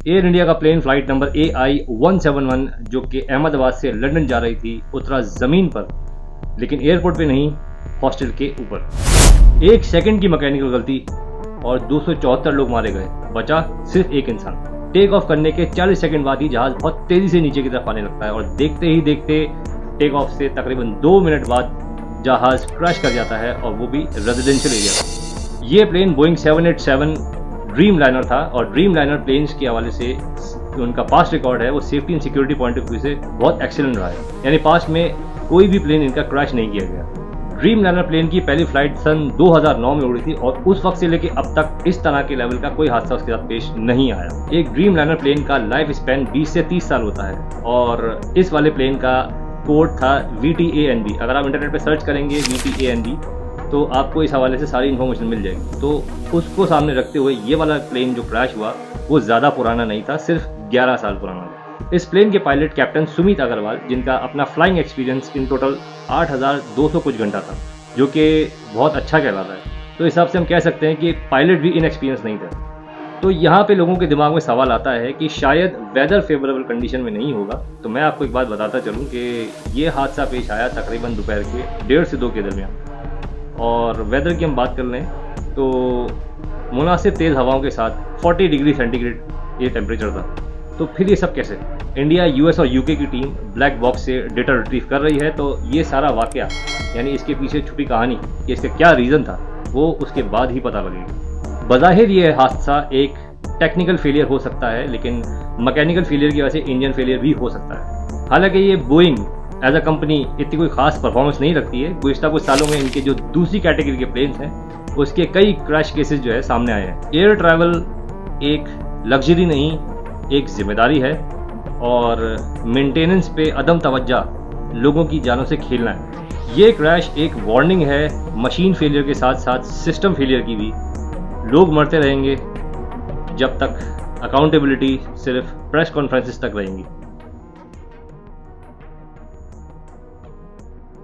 Air India का plane flight number AI-171 जो कि अहमदाबाद से लंदन जा रही थी उतरा ज़मीन पर, लेकिन एयरपोर्ट पे नहीं, हॉस्टल के ऊपर। 1 सेकंड की मैकेनिकल गलती और 274 लोग मारे गए, बचा सिर्फ एक इंसान। टेक ऑफ करने के 40 सेकंड बाद ही जहाज़ बहुत तेज़ी से नीचे की तरफ आने लगता है और देखते ही देखते टेक ऑफ से तकरीबन 2 मिनट बाद जहाज़ क्रैश कर जाता है, और वो भी रेजिडेंशियल एरिया में। ये प्लेन बोइंग 787 ड्रीम लाइनर था, और ड्रीम लाइनर प्लेन्स के हवाले से उनका पास्ट रिकॉर्ड है वो safety and security point of view से बहुत एक्सीलेंट रहा है, यानी पास्ट में कोई भी प्लेन इनका क्रैश नहीं किया गया। ड्रीम लाइनर प्लेन की पहली फ्लाइट सन 2009 में उड़ी थी, और उस वक्त से लेकर अब तक इस तरह के लेवल का कोई हादसा उसके साथ पेश नहीं आया। एक ड्रीम लाइनर प्लेन का लाइफ स्पैन 20 से 30 साल होता है, और इस वाले प्लेन का कोड था VTANB। अगर आप इंटरनेट पे सर्च करेंगे VTANB तो आपको इस हवाले से सारी इन्फॉर्मेशन मिल जाएगी। तो उसको सामने रखते हुए ये वाला प्लेन जो क्रैश हुआ वो ज़्यादा पुराना नहीं था, सिर्फ 11 साल पुराना था। इस प्लेन के पायलट कैप्टन सुमित अग्रवाल, जिनका अपना फ्लाइंग एक्सपीरियंस इन टोटल 8200 कुछ घंटा था, जो कि बहुत अच्छा कहलाता है। तो इस हिसाब से हम कह सकते हैं कि पायलट भी इनएक्सपीरियंस नहीं था। तो यहाँ पे लोगों के दिमाग में सवाल आता है कि शायद वेदर फेवरेबल कंडीशन में नहीं होगा। तो मैं आपको एक बात बताता चलूँ कि ये हादसा पेश आया तकरीबन दोपहर के 1:30 से 2 के दरमियान, और वेदर की हम बात कर लें तो मुनासिब तेज़ हवाओं के साथ 40 डिग्री सेंटीग्रेड ये टेम्परेचर था। तो फिर ये सब कैसे? इंडिया, US और UK की टीम ब्लैक बॉक्स से डेटा रिट्रीव कर रही है, तो ये सारा वाकया यानी इसके पीछे छुपी कहानी कि इसका क्या रीज़न था वो उसके बाद ही पता लगेगा। बज़ाहिर ये हादसा एक टेक्निकल फेलियर हो सकता है, लेकिन मैकेनिकल फेलियर की वजह से इंजन फेलियर भी हो सकता है। हालांकि ये बोइंग एज अ कंपनी इतनी कोई खास परफॉर्मेंस नहीं रखती है। गुज़िश्ता कुछ सालों में इनके जो दूसरी कैटेगरी के प्लेन्स हैं उसके कई क्रैश केसेस जो है सामने आए हैं। एयर ट्रैवल एक लग्जरी नहीं, एक जिम्मेदारी है, और मेंटेनेंस पे अदम तवज्जो लोगों की जानों से खेलना है। ये क्रैश एक वार्निंग है मशीन फेलियर के साथ साथ सिस्टम फेलियर की भी। लोग मरते रहेंगे जब तक अकाउंटेबिलिटी सिर्फ प्रेस कॉन्फ्रेंसेस तक रहेंगी।